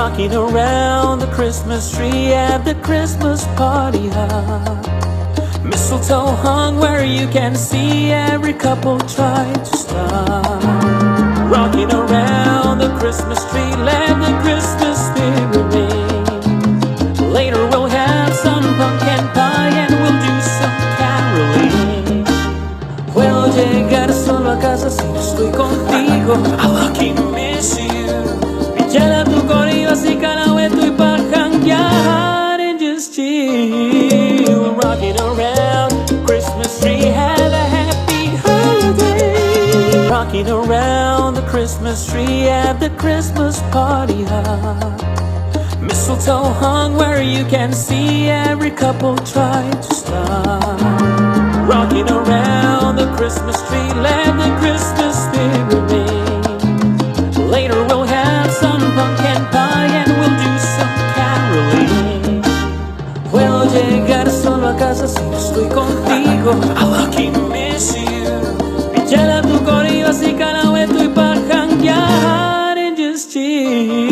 Rocking around the Christmas tree at the Christmas party hop. Mistletoe hung where you can see every couple try to stop. Rocking around the Christmas tree, let the Christmas spirit ring. Later we'll have some pumpkin pie and we'll do some caroling. Puedo llegar solo a casa si no estoy contigo. I lucky miss you. Pichela tu corrido así canahueto y pa' janguear and just chill. Rocking around Christmas tree, have a happy holiday. Rocking around the Christmas tree at the Christmas party hop. Mistletoe hung where you can see every couple try to stop. Rocking around the Christmas tree, let the Christmas spirit ring. Later we'll have some pumpkin pie and we'll do some caroling. Puedo llegar solo a casa si no estoy contigo. I lucky miss you. Pichela tu corrido así canahueto y pa' janguear and just chill.